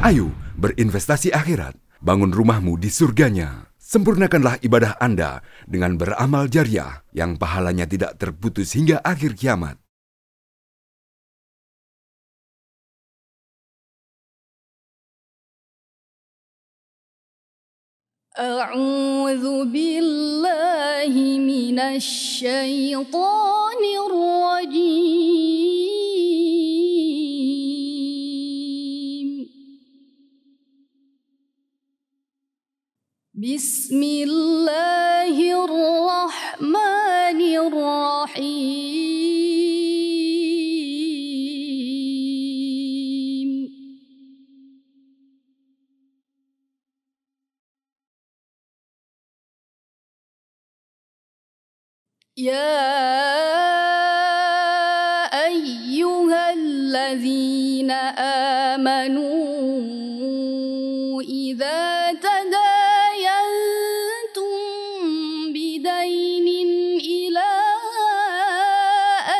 Ayo berinvestasi akhirat, bangun rumahmu di surganya. Sempurnakanlah ibadah Anda dengan beramal jariah yang pahalanya tidak terputus hingga akhir kiamat. أعوذ بالله من الشيطان الرجيم. بسم الله الرحمن الرحيم. يا أيها الذين آمنوا إذا تداينتم بدين إلى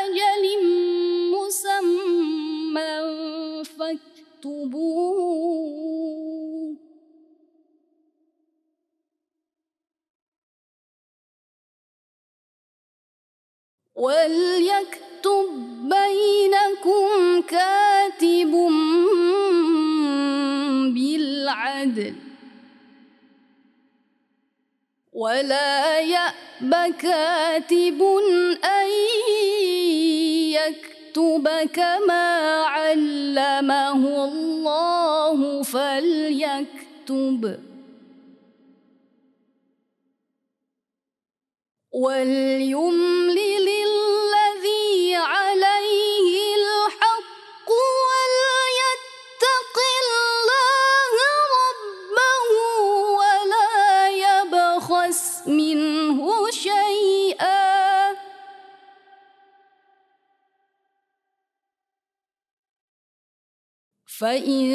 أجل مسمى فاكتبوه، وليكتب بينكم كاتب بالعدل، ولا يأب كاتب أن يكتب كما علمه الله فليكتب، وليملل الذي عليه الحق وليتق الله ربه ولا يبخس منه شيئا، فإن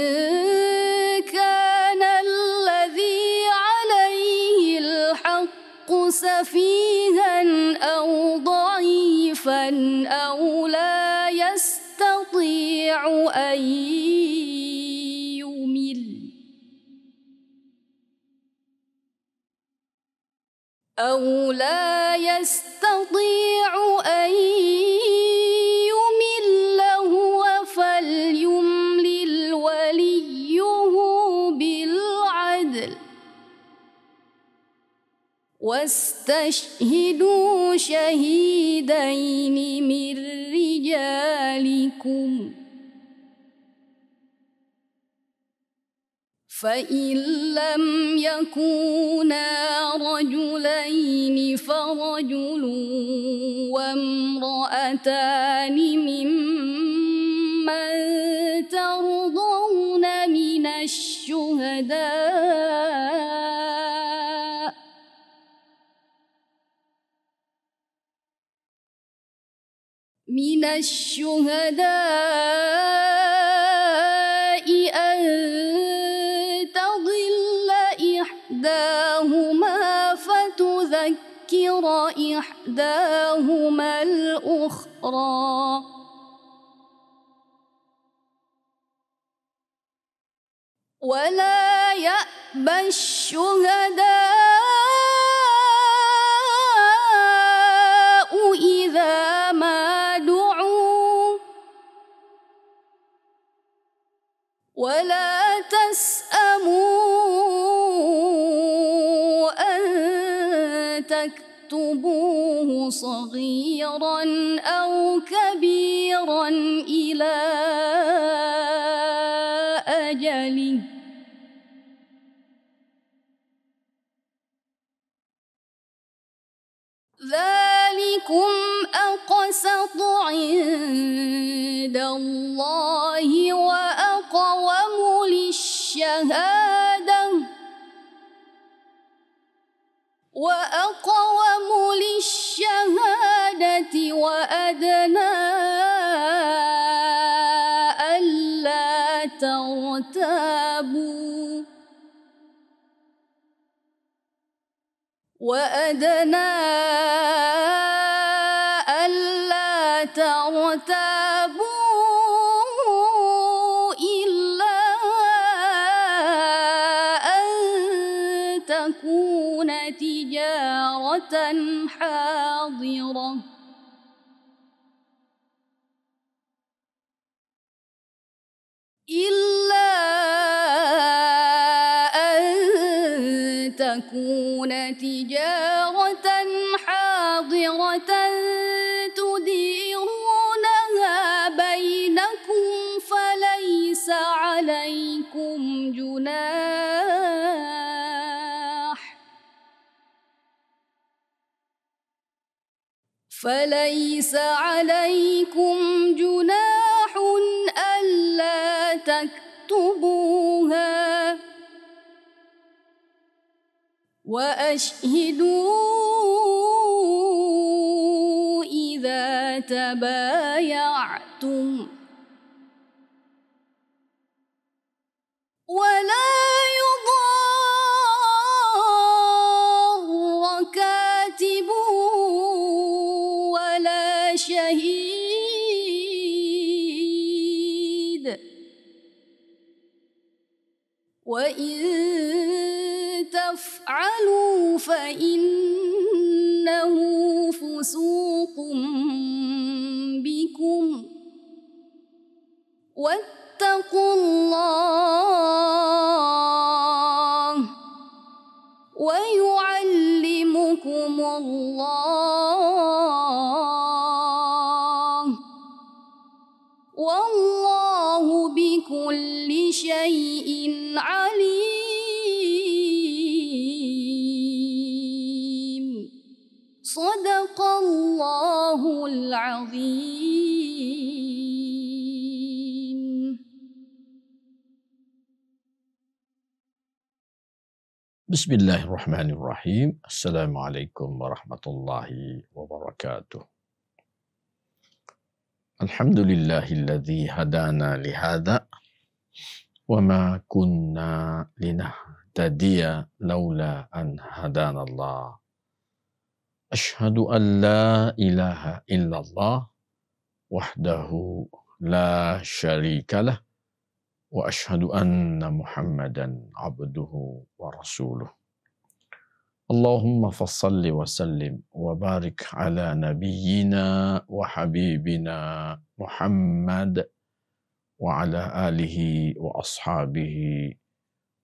كان الذي عليه الحق سفيها أو ضعيفا أو لا يستطيع أن يمل هو فليملل وليه بالعدل، واستشهدوا شهيدين من رجالكم، فإن لم يكونا رجلين فرجل وامرأتان ممن ترضون من الشهداء أن تضل إحداهما فتذكر إحداهما الأخرى، ولا يأبى الشهداء إذا ما دعوا، ولا تسأموا أن تكتبوه صغيرا أو كبيرا إلى أجله، ذلكم أقسط عند الله وأقوم للشهادة وأدنى ألا ترتابوا، إلا حاضرة إلا أن تكون تجارة حاضرة تديرونها بينكم فليس عليكم جناح ألا تكتبوها وأشهدوا إذا تبايعتم ولا يضار كاتب ولا شهيد وإن تفعلوا فإنه فسوق بكم واتقوا الله ويعلمكم الله والله بكل شيء عليم صدق الله العظيم. Bismillahirrahmanirrahim. Assalamualaikum warahmatullahi wabarakatuh. Alhamdulillahilladzi hadana lihada wa ma kunna linahtadiya laula an hadanallah. Ashhadu an la ilaha illallah wahdahu la syarikalah wa ashhadu anna Muhammadan abduhu wa rasuluh. Allahumma fassalli wa sallim wa barik ala nabiyyina wa habibina Muhammad wa ala alihi wa ashabihi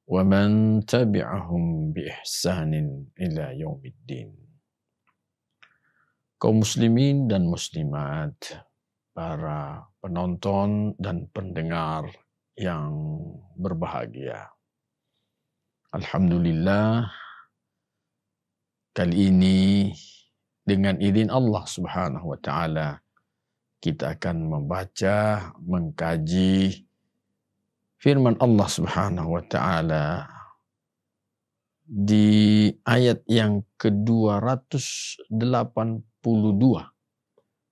wa man tabi'ahum bi ihsanin ila yaumiddin. Kaum muslimin dan muslimat, para penonton dan pendengar yang berbahagia. Alhamdulillah, kali ini dengan izin Allah Subhanahu wa taala kita akan membaca, mengkaji firman Allah Subhanahu wa taala di ayat yang ke-282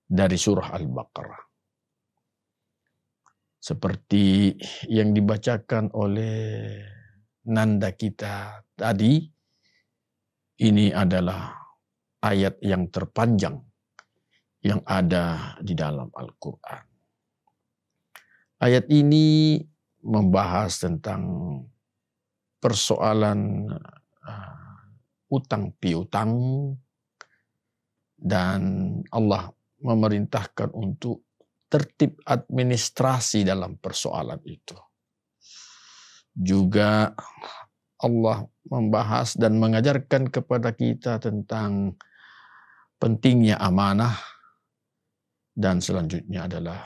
dari surah Al-Baqarah. Seperti yang dibacakan oleh nanda kita tadi, ini adalah ayat yang terpanjang yang ada di dalam Al-Quran. Ayat ini membahas tentang persoalan utang piutang, dan Allah memerintahkan untuk tertib administrasi dalam persoalan itu. Juga Allah membahas dan mengajarkan kepada kita tentang pentingnya amanah, dan selanjutnya adalah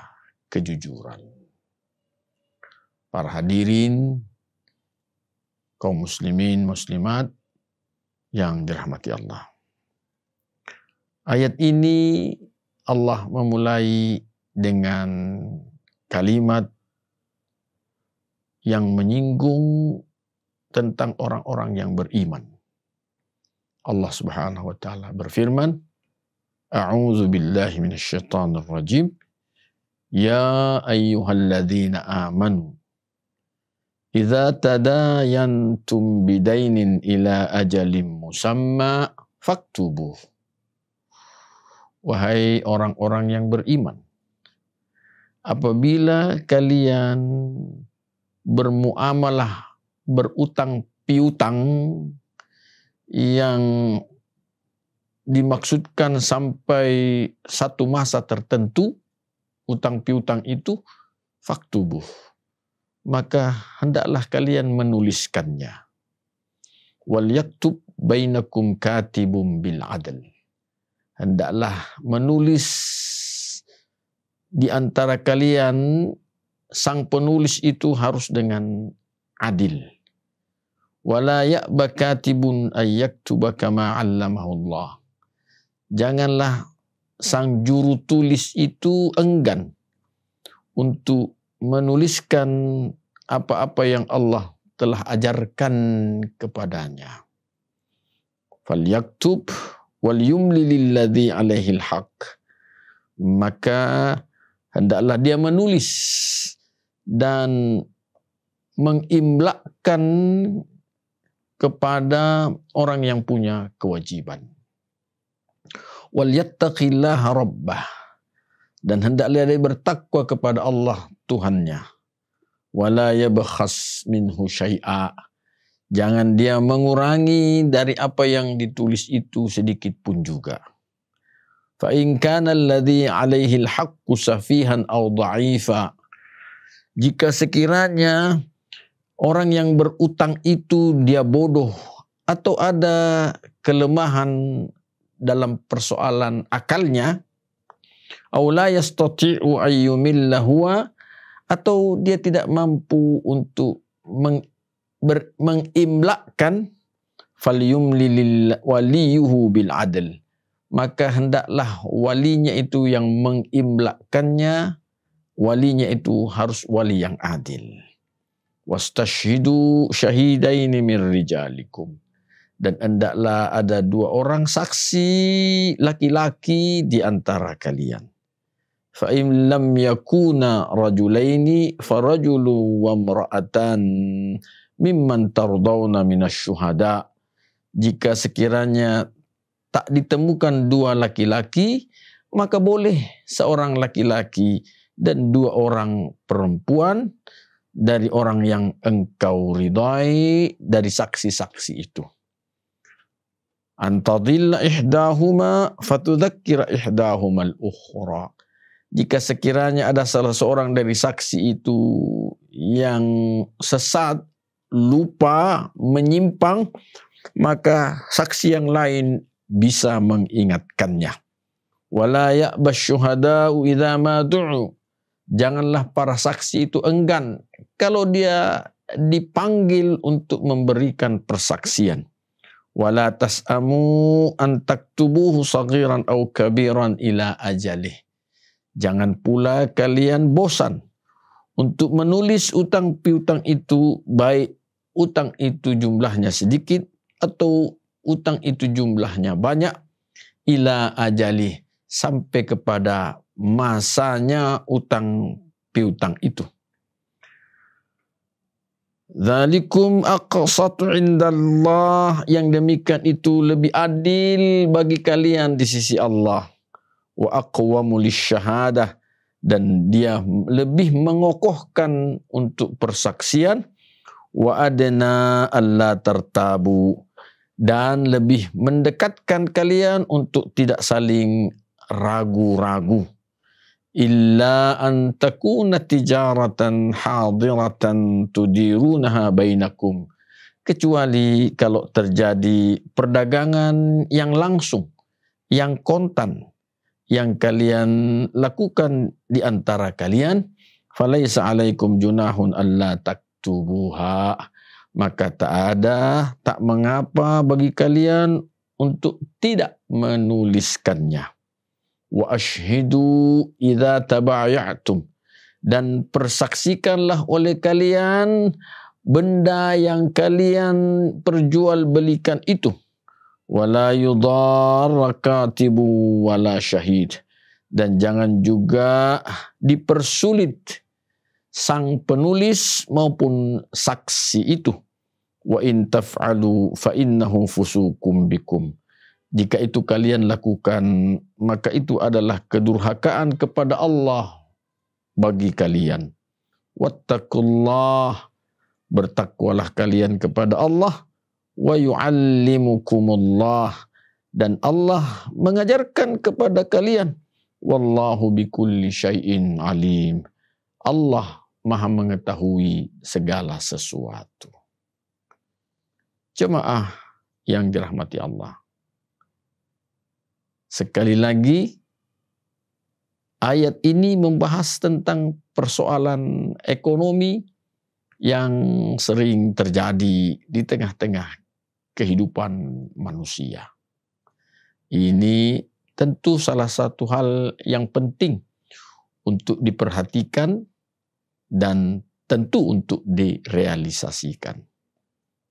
kejujuran. Para hadirin, kaum muslimin, muslimat yang dirahmati Allah. Ayat ini Allah memulai dengan kalimat yang menyinggung tentang orang-orang yang beriman. Allah Subhanahu wa taala berfirman, A'udzu billahi minasyaitonir rajim. Ya ayyuhalladzina amanu idza tadayantum bidainin ila ajalin musamma faktubuh. Wahai orang-orang yang beriman, apabila kalian bermuamalah, berutang piutang yang dimaksudkan sampai satu masa tertentu, utang piutang itu faktubuh, maka hendaklah kalian menuliskannya. Wal yaktub bainakum katibum bil adl. Hendaklah menulis di antara kalian, sang penulis itu harus dengan adil. Wala ya'ba katibun ay yaktuba kama 'allamahu Allah. Janganlah sang juru tulis itu enggan untuk menuliskan apa-apa yang Allah telah ajarkan kepadanya. Falyaktub wal yumli lilladzi 'alaihil haqq. Maka hendaklah dia menulis dan mengimlakkan kepada orang yang punya kewajiban. Wal yattaqillaha rabbah. Dan hendaklah dia bertakwa kepada Allah Tuhannya. Wala yabkhas minhu syai'a. Jangan dia mengurangi dari apa yang ditulis itu sedikit pun juga. Fa in kana alladhi 'alaihi al-haqqu safihan aw dha'ifa. Jika sekiranya orang yang berutang itu dia bodoh atau ada kelemahan dalam persoalan akalnya, aw la yastati'u ayyumilla huwa, atau dia tidak mampu untuk mengimlakkan, falyumli waliyuhu bil adl. Maka hendaklah walinya itu yang mengimlakkannya, walinya itu harus wali yang adil. Wastashhidu syahidaini min rijalikum. Dan hendaklah ada 2 orang saksi laki-laki di antara kalian. Fa in lam yakuna rajulaini farajulu wa imra'atan mimman tardawna minasy-syuhada. Jika sekiranya tak ditemukan 2 laki-laki, maka boleh seorang laki-laki dan 2 orang perempuan dari orang yang engkau ridai dari saksi-saksi itu. Antadilla ihdahuma fatudzakkira ihdahuma al-ukhra. Jika sekiranya ada salah seorang dari saksi itu yang sesat, lupa, menyimpang, maka saksi yang lain bisa mengingatkannya. Wala ya'bas syuhada'u idza ma du'u. Janganlah para saksi itu enggan kalau dia dipanggil untuk memberikan persaksian. Wala tas'amu an taktubuhu saghiran aw kabiran ila ajalih. Jangan pula kalian bosan untuk menulis utang piutang itu, baik utang itu jumlahnya sedikit atau utang itu jumlahnya banyak, ila ajalih, sampai kepada masanya utang piutang itu. Dzalikum aqsatu indallah, yang demikian itu lebih adil bagi kalian di sisi Allah. Wa aqwamu lisyahadah, dan dia lebih mengokohkan untuk persaksian. Wa adna alla tartabu, dan lebih mendekatkan kalian untuk tidak saling ragu-ragu. Illa an takuna tijaratan hadiratan tudirunaha bainakum, kecuali kalau terjadi perdagangan yang langsung, yang kontan, yang kalian lakukan di antara kalian. Falaisa alaikum junahun alla taktubuha, maka tak mengapa bagi kalian untuk tidak menuliskannya. Wa ashhidu idza tabaya'tum, dan persaksikanlah oleh kalian benda yang kalian perjualbelikan itu. Wala yudarra katibu wala syahid, dan jangan juga dipersulit sang penulis maupun saksi itu. Wa in taf'alu fa innahu fusukum bikum. Jika itu kalian lakukan, maka itu adalah kedurhakaan kepada Allah bagi kalian. Wattaqullah, bertakwalah kalian kepada Allah. Wa yu'allimukumullah, Dan Allah mengajarkan kepada kalian, wallahu bikulli syai'in alim. Allah Maha mengetahui segala sesuatu. Jemaah yang dirahmati Allah. Sekali lagi, ayat ini membahas tentang persoalan ekonomi yang sering terjadi di tengah-tengah kehidupan manusia. Ini tentu salah satu hal yang penting untuk diperhatikan dan tentu untuk direalisasikan.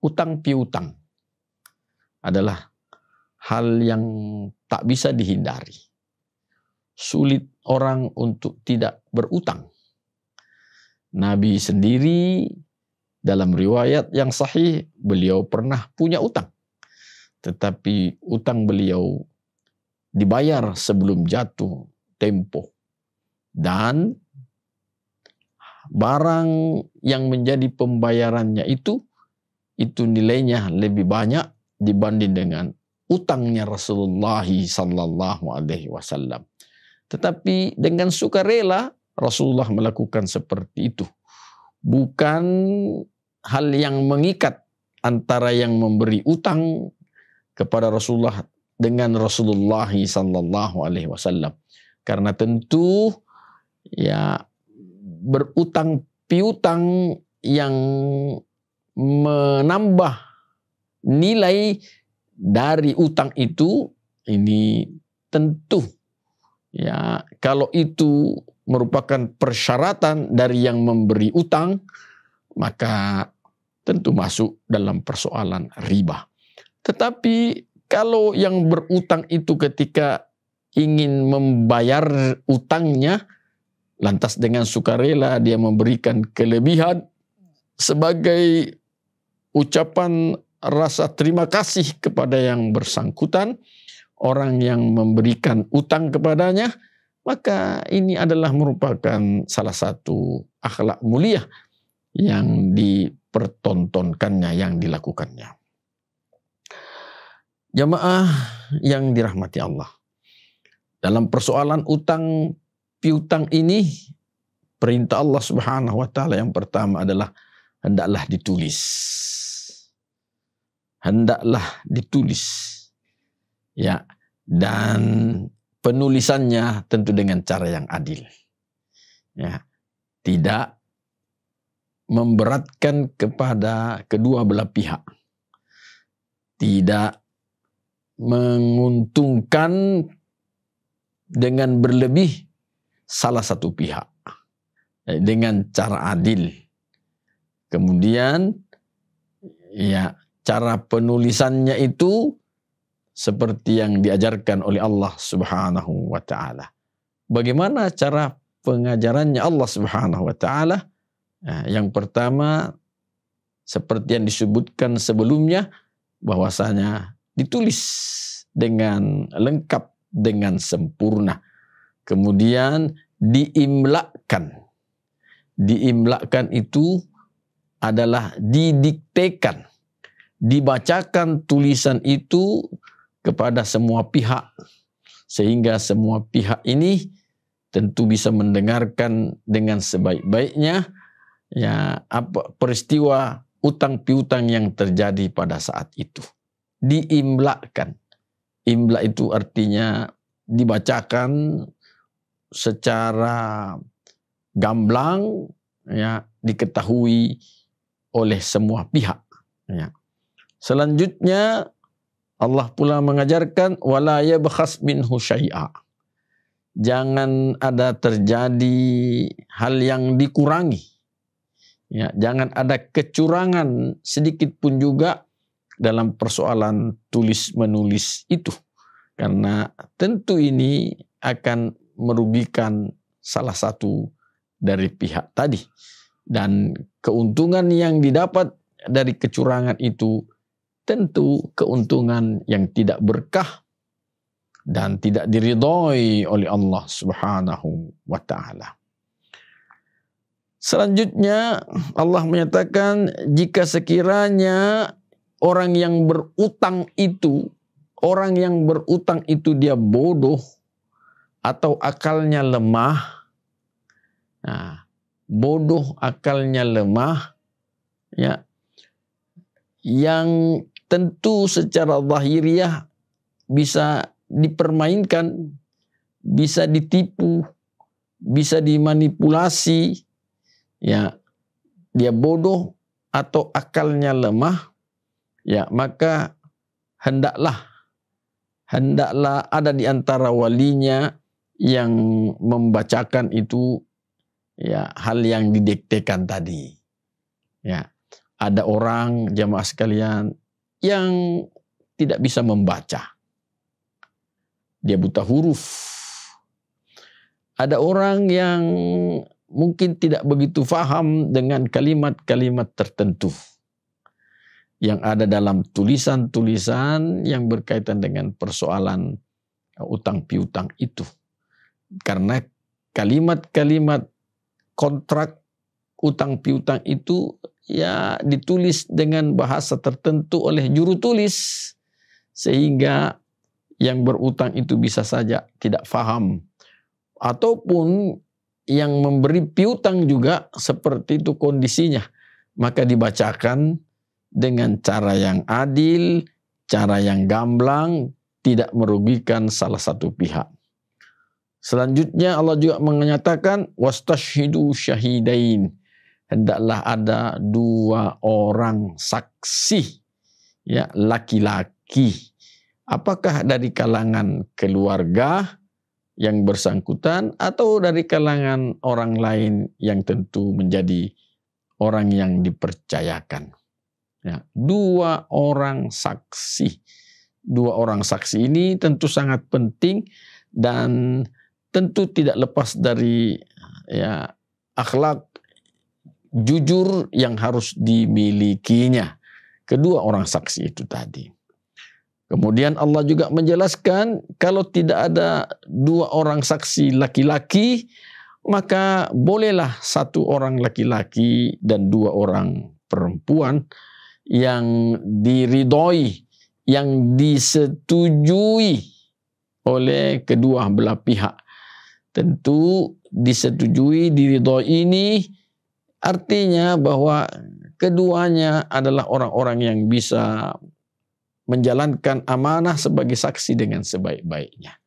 Utang piutang adalah hal yang tak bisa dihindari. Sulit orang untuk tidak berutang. Nabi sendiri dalam riwayat yang sahih, beliau pernah punya utang. Tetapi utang beliau dibayar sebelum jatuh tempo. Dan barang yang menjadi pembayarannya itu nilainya lebih banyak dibanding dengan utangnya Rasulullah sallallahu alaihi wasallam. Tetapi dengan sukarela Rasulullah melakukan seperti itu. Bukan hal yang mengikat antara yang memberi utang kepada Rasulullah dengan Rasulullah sallallahu alaihi wasallam. Karena tentu ya berutang piutang yang menambah nilai dari utang itu, ini tentu ya kalau itu merupakan persyaratan dari yang memberi utang, maka tentu masuk dalam persoalan riba. Tetapi kalau yang berutang itu ketika ingin membayar utangnya, lantas dengan sukarela dia memberikan kelebihan sebagai ucapan rasa terima kasih kepada yang bersangkutan, orang yang memberikan utang kepadanya, maka ini adalah merupakan salah satu akhlak mulia yang dipertontonkannya, yang dilakukannya. Jamaah yang dirahmati Allah. Dalam persoalan utang piutang ini, perintah Allah Subhanahu wa taala yang pertama adalah hendaklah ditulis. Hendaklah ditulis. Ya, dan penulisannya tentu dengan cara yang adil. Ya, tidak memberatkan kepada kedua belah pihak. Tidak menguntungkan dengan berlebih salah satu pihak. Dengan cara adil. Kemudian ya, cara penulisannya itu seperti yang diajarkan oleh Allah Subhanahu wa taala. Bagaimana cara pengajarannya Allah Subhanahu wa taala? Nah, yang pertama seperti yang disebutkan sebelumnya, bahwasanya ditulis dengan lengkap, dengan sempurna. Kemudian diimlakkan. Diimlakkan itu adalah didiktekan, dibacakan tulisan itu kepada semua pihak, sehingga semua pihak ini tentu bisa mendengarkan dengan sebaik-baiknya ya apa peristiwa utang piutang yang terjadi pada saat itu. Diimlakkan. Imla itu artinya dibacakan secara gamblang, ya, diketahui oleh semua pihak. Ya. Selanjutnya Allah pula mengajarkan wala yabkhas minhu syai'a. Jangan ada terjadi hal yang dikurangi. Ya, jangan ada kecurangan sedikit pun juga dalam persoalan tulis menulis itu. Karena tentu ini akan merugikan salah satu dari pihak tadi. Dan keuntungan yang didapat dari kecurangan itu tentu keuntungan yang tidak berkah dan tidak diridhoi oleh Allah Subhanahu wa taala. Selanjutnya Allah menyatakan jika sekiranya orang yang berutang itu orang yang berutang itu dia bodoh atau akalnya lemah. Nah, bodoh akalnya lemah, ya, yang tentu secara zahiriah bisa dipermainkan, bisa ditipu, bisa dimanipulasi, ya, dia bodoh atau akalnya lemah, ya, maka hendaklah ada di antara walinya yang membacakan itu, ya, hal yang didiktekan tadi. Ya, ada orang jamaah sekalian yang tidak bisa membaca. Dia buta huruf. Ada orang yang mungkin tidak begitu faham dengan kalimat-kalimat tertentu yang ada dalam tulisan-tulisan yang berkaitan dengan persoalan utang piutang itu. Karena kalimat-kalimat kontrak utang piutang itu ya ditulis dengan bahasa tertentu oleh juru tulis, sehingga yang berutang itu bisa saja tidak faham. Ataupun yang memberi piutang juga seperti itu kondisinya. Maka dibacakan dengan cara yang adil, cara yang gamblang, tidak merugikan salah satu pihak. Selanjutnya Allah juga menyatakan wastashhidu syahidain. Hendaklah ada 2 orang saksi, ya, laki-laki. Apakah dari kalangan keluarga yang bersangkutan atau dari kalangan orang lain yang tentu menjadi orang yang dipercayakan. Ya, 2 orang saksi. 2 orang saksi ini tentu sangat penting dan tentu tidak lepas dari, ya, akhlak jujur yang harus dimilikinya kedua orang saksi itu tadi. Kemudian Allah juga menjelaskan kalau tidak ada 2 orang saksi laki-laki, maka bolehlah 1 orang laki-laki dan 2 orang perempuan yang diridhoi, yang disetujui oleh kedua belah pihak. Tentu disetujui, diridhoi ini artinya bahwa keduanya adalah orang-orang yang bisa menjalankan amanah sebagai saksi dengan sebaik-baiknya.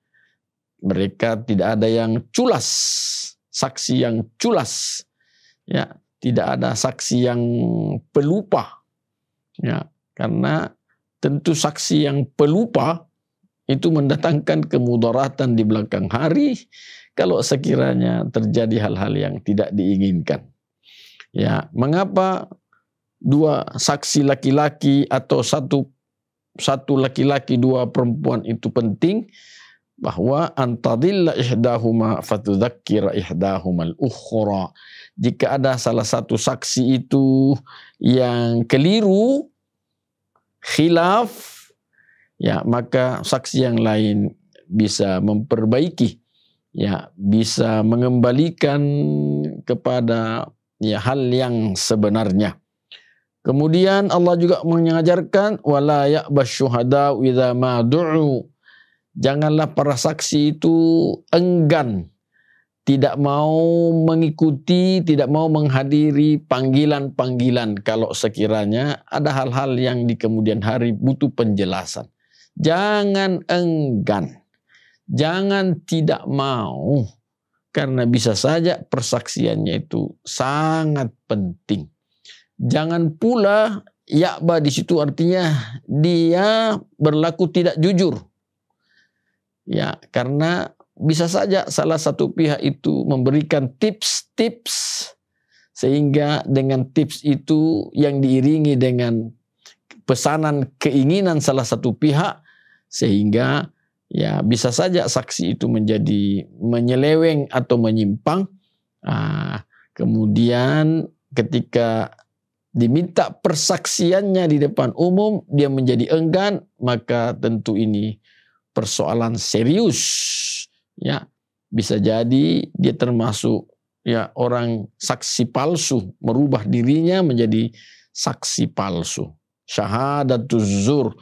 Mereka tidak ada yang culas, saksi yang culas, ya, tidak ada saksi yang pelupa, ya, karena tentu saksi yang pelupa itu mendatangkan kemudaratan di belakang hari kalau sekiranya terjadi hal-hal yang tidak diinginkan. Ya, mengapa 2 saksi laki-laki atau satu laki-laki 2 perempuan itu penting? Bahwa antadilla ihdahuma fatudzakkira ihdahumal ukhra. Jika ada salah satu saksi itu yang keliru, khilaf, ya, maka saksi yang lain bisa memperbaiki, ya, bisa mengembalikan kepada, ya, hal yang sebenarnya. Kemudian Allah juga mengajarkan wala ya'basy syuhada idza ma du'u. Janganlah para saksi itu enggan, tidak mau mengikuti, tidak mau menghadiri panggilan-panggilan kalau sekiranya ada hal-hal yang di kemudian hari butuh penjelasan. Jangan enggan, jangan tidak mau, karena bisa saja persaksiannya itu sangat penting. Jangan pula ya'ba di situ artinya dia berlaku tidak jujur. Ya, karena bisa saja salah satu pihak itu memberikan tips-tips sehingga dengan tips itu yang diiringi dengan pesanan keinginan salah satu pihak sehingga, ya, bisa saja saksi itu menjadi menyeleweng atau menyimpang. Kemudian ketika diminta persaksiannya di depan umum, dia menjadi enggan, maka tentu ini persoalan serius. Ya, bisa jadi dia termasuk, ya, orang saksi palsu, merubah dirinya menjadi saksi palsu. Syahadatuz zur,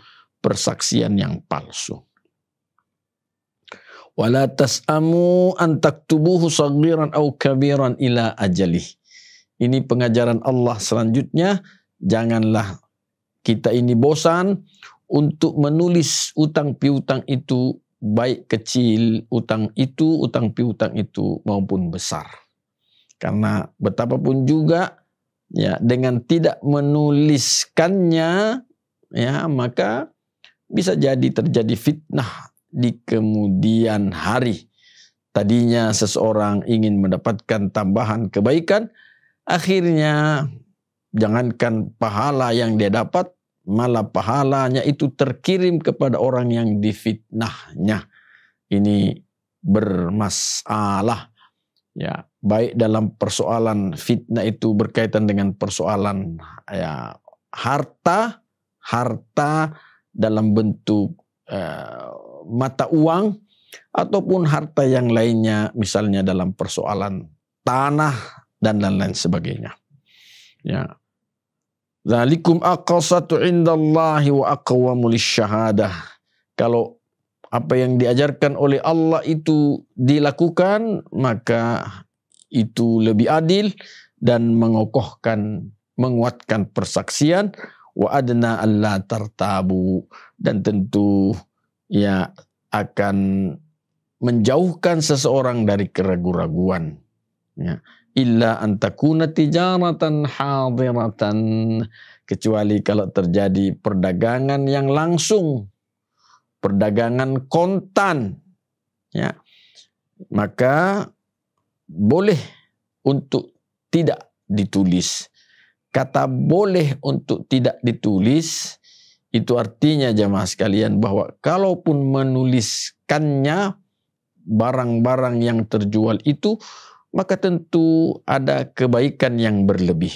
persaksian yang palsu. Wala tas'amu an taktubuhu saghiran aw kabiran ila ajalih. Ini pengajaran Allah selanjutnya. Janganlah kita ini bosan untuk menulis utang piutang itu, baik kecil utang piutang itu maupun besar. Karena betapapun juga ya, dengan tidak menuliskannya ya, maka bisa jadi terjadi fitnah di kemudian hari. Tadinya seseorang ingin mendapatkan tambahan kebaikan, akhirnya jangankan pahala yang dia dapat, malah pahalanya itu terkirim kepada orang yang difitnahnya. Ini bermasalah. Ya, baik dalam persoalan fitnah itu berkaitan dengan persoalan ya, harta dalam bentuk mata uang, ataupun harta yang lainnya, misalnya dalam persoalan tanah dan lain-lain sebagainya. Ya. Zalikum aqsatu indallahi wa aqwamu lisyahadah. Kalau apa yang diajarkan oleh Allah itu dilakukan, maka itu lebih adil dan menguatkan persaksian. Wa adna alla tartabu, dan tentu ya akan menjauhkan seseorang dari keraguan-raguan. Ya. Illa antakuna tijaratan hadiratan, kecuali kalau terjadi perdagangan yang langsung, perdagangan kontan, ya, maka boleh untuk tidak ditulis. Kata boleh untuk tidak ditulis itu artinya jamaah sekalian bahwa kalaupun menuliskannya barang-barang yang terjual itu, maka tentu ada kebaikan yang berlebih.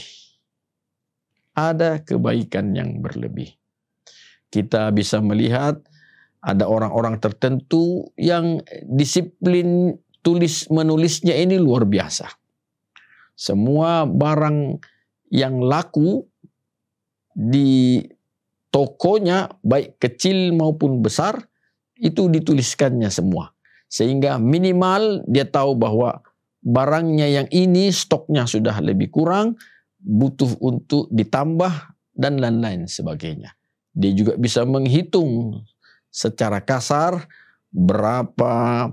Ada kebaikan yang berlebih. Kita bisa melihat ada orang-orang tertentu yang disiplin menulisnya ini luar biasa. Semua barang yang laku di tokonya, baik kecil maupun besar, itu dituliskannya semua. Sehingga minimal dia tahu bahwa barangnya yang ini stoknya sudah lebih kurang, butuh untuk ditambah, dan lain-lain sebagainya. Dia juga bisa menghitung secara kasar berapa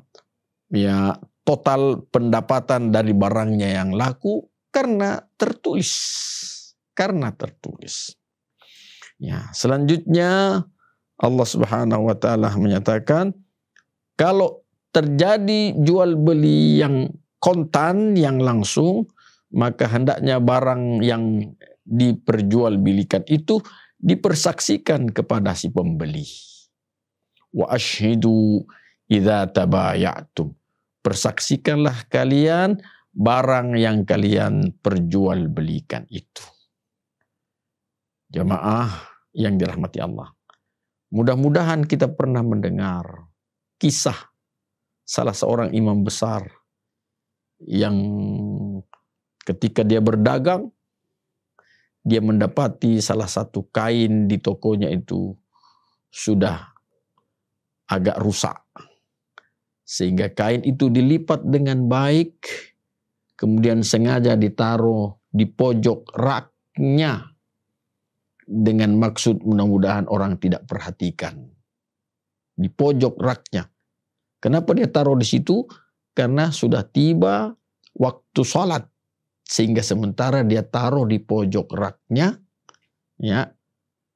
ya total pendapatan dari barangnya yang laku karena tertulis. Ya, selanjutnya Allah Subhanahu wa taala menyatakan kalau terjadi jual beli yang kontan, yang langsung, maka hendaknya barang yang diperjualbelikan itu dipersaksikan kepada si pembeli. Wa ashhidu idza tabayatum. Persaksikanlah kalian barang yang kalian perjualbelikan itu. Jamaah yang dirahmati Allah. Mudah-mudahan kita pernah mendengar kisah salah seorang imam besar yang ketika dia berdagang, dia mendapati salah satu kain di tokonya itu sudah agak rusak. Sehingga kain itu dilipat dengan baik, kemudian sengaja ditaruh di pojok raknya dengan maksud mudah-mudahan orang tidak perhatikan. Di pojok raknya. Kenapa dia taruh di situ? Karena sudah tiba waktu sholat. Sehingga sementara dia taruh di pojok raknya, ya,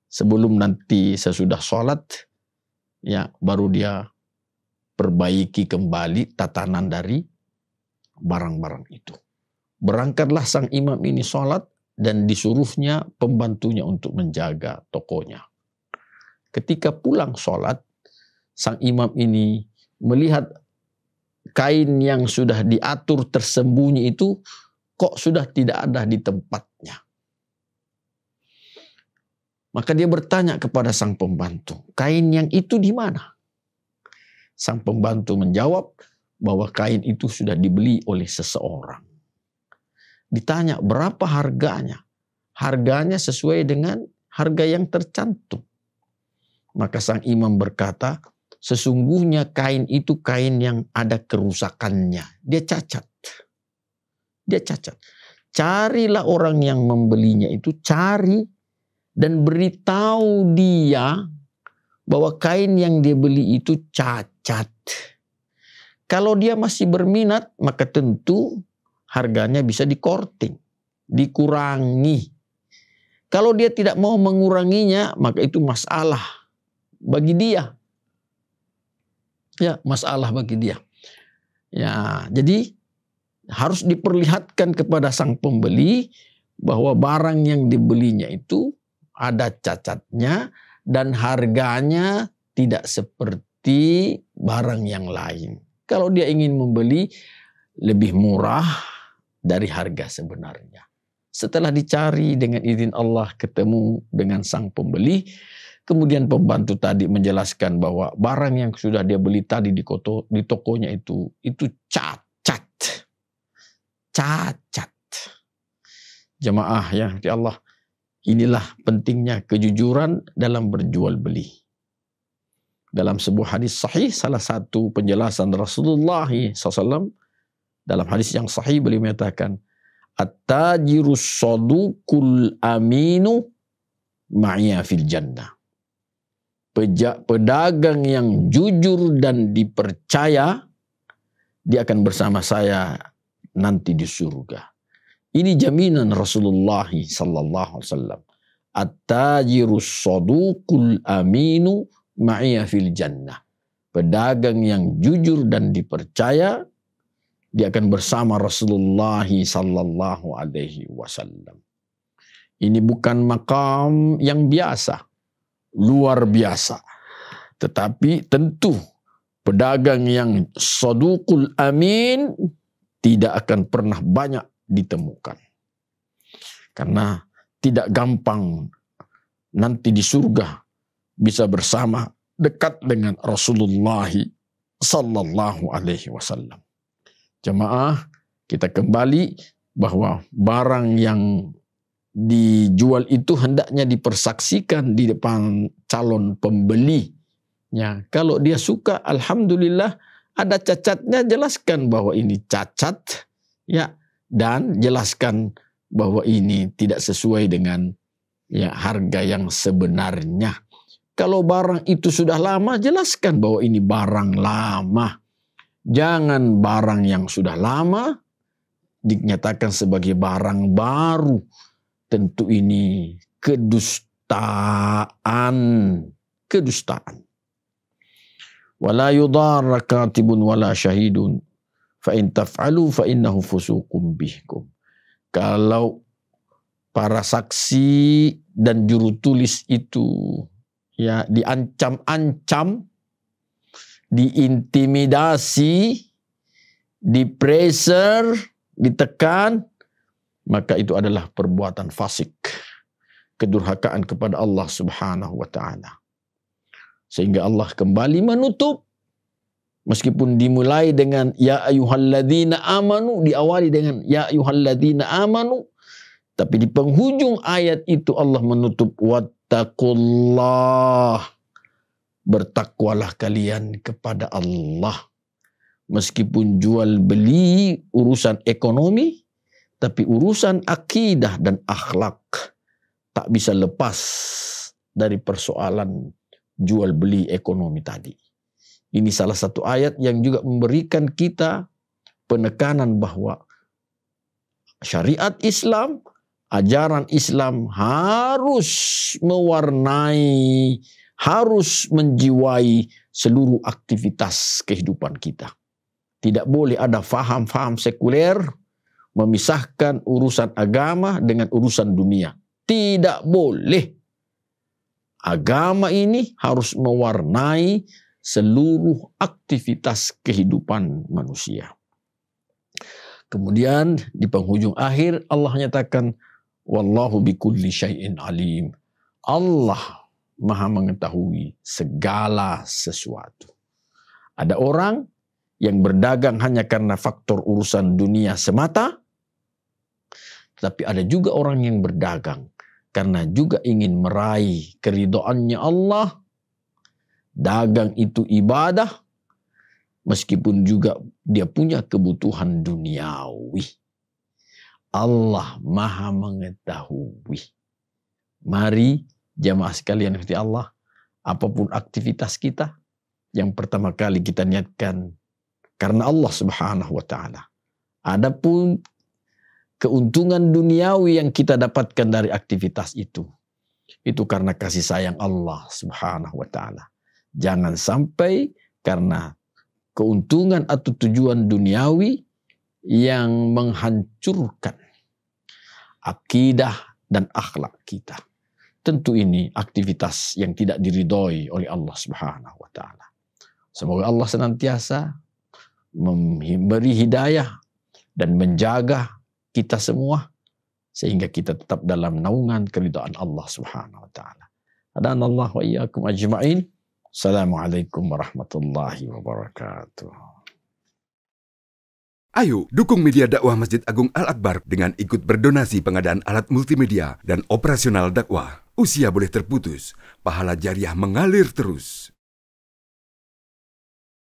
sebelum nanti sesudah sholat, ya, baru dia perbaiki kembali tatanan dari barang-barang itu. Berangkatlah sang imam ini sholat dan disuruhnya pembantunya untuk menjaga tokonya. Ketika pulang sholat, sang imam ini melihat kain yang sudah diatur tersembunyi itu kok sudah tidak ada di tempatnya. Maka dia bertanya kepada sang pembantu, kain yang itu di mana? Sang pembantu menjawab bahwa kain itu sudah dibeli oleh seseorang. Ditanya berapa harganya? Harganya sesuai dengan harga yang tercantum. Maka sang imam berkata, sesungguhnya kain itu kain yang ada kerusakannya. Dia cacat. Dia cacat. Carilah orang yang membelinya itu, cari dan beritahu dia bahwa kain yang dia beli itu cacat. Kalau dia masih berminat, maka tentu harganya bisa dikorting, dikurangi. Kalau dia tidak mau menguranginya, maka itu masalah bagi dia. Ya, masalah bagi dia. Ya, jadi harus diperlihatkan kepada sang pembeli bahwa barang yang dibelinya itu ada cacatnya dan harganya tidak seperti barang yang lain. Kalau dia ingin membeli lebih murah dari harga sebenarnya. Setelah dicari dengan izin Allah ketemu dengan sang pembeli, kemudian pembantu tadi menjelaskan bahwa barang yang sudah dia beli tadi di tokonya itu cacat. Cacat. Jemaah ya, ya Allah, inilah pentingnya kejujuran dalam berjual beli. Dalam sebuah hadis sahih, salah satu penjelasan Rasulullah SAW, dalam hadis yang sahih beliau menyatakan, At-tajirus sadukul aminu ma'ya fil jannah. Pedagang yang jujur dan dipercaya, dia akan bersama saya nanti di surga. Ini jaminan Rasulullah sallallahu alaihi wasallam. At-tajirus sadukul aminu ma'ya fil jannah. Pedagang yang jujur dan dipercaya, dia akan bersama Rasulullah sallallahu alaihi wasallam. Ini bukan makam yang biasa, luar biasa. Tetapi tentu pedagang yang sadukul amin tidak akan pernah banyak ditemukan. Karena tidak gampang nanti di surga bisa bersama dekat dengan Rasulullah sallallahu alaihi wasallam. Jemaah, kita kembali bahwa barang yang dijual itu hendaknya dipersaksikan di depan calon pembeli. Ya, kalau dia suka, alhamdulillah. Ada cacatnya, jelaskan bahwa ini cacat, ya, dan jelaskan bahwa ini tidak sesuai dengan ya harga yang sebenarnya. Kalau barang itu sudah lama, jelaskan bahwa ini barang lama. Jangan barang yang sudah lama dinyatakan sebagai barang baru. Tentu ini kedustaan. Kedustaan. Wala yudarra katibun wala syahidun. Fa in taf'alu fa innahu fusuqum bikum. Kalau para saksi dan juru tulis itu ya diancam-ancam, diintimidasi, dipressure, ditekan, maka itu adalah perbuatan fasik, kedurhakaan kepada Allah Subhanahu wa taala. Sehingga Allah kembali menutup, meskipun dimulai dengan ya ayyuhalladzina amanu, diawali dengan ya ayyuhalladzina amanu, tapi di penghujung ayat itu Allah menutup wattaqullah, bertakwalah kalian kepada Allah. Meskipun jual beli urusan ekonomi, tapi urusan akidah dan akhlak tak bisa lepas dari persoalan jual beli ekonomi tadi. Ini salah satu ayat yang juga memberikan kita penekanan bahwa syariat Islam, ajaran Islam harus mewarnai, harus menjiwai seluruh aktivitas kehidupan kita. Tidak boleh ada faham-faham sekuler memisahkan urusan agama dengan urusan dunia. Tidak boleh. Agama ini harus mewarnai seluruh aktivitas kehidupan manusia. Kemudian di penghujung akhir Allah nyatakan wallahu bikulli syai'in alim. Allah Maha mengetahui segala sesuatu. Ada orang yang berdagang hanya karena faktor urusan dunia semata, tapi ada juga orang yang berdagang karena juga ingin meraih keridhaannya Allah dagang itu ibadah, meskipun juga dia punya kebutuhan duniawi. Allah Maha mengetahui. Mari jamaah sekalian seperti Allah, apapun aktivitas kita, yang pertama kali kita niatkan karena Allah Subhanahu wa Ta'ala. Adapun keuntungan duniawi yang kita dapatkan dari aktivitas itu karena kasih sayang Allah Subhanahu wa Ta'ala. Jangan sampai karena keuntungan atau tujuan duniawi yang menghancurkan akidah dan akhlak kita. Tentu ini aktivitas yang tidak diridhoi oleh Allah Subhanahu wa Ta'ala. Semoga Allah senantiasa memberi hidayah dan menjaga kita semua sehingga kita tetap dalam naungan keridhaan Allah Subhanahu wa Ta'ala. Hadanallahu wa iyyakum ajma'in. Assalamualaikum warahmatullahi wabarakatuh. Ayo dukung media dakwah Masjid Agung Al-Akbar dengan ikut berdonasi pengadaan alat multimedia dan operasional dakwah. Usia boleh terputus, pahala jariah mengalir terus.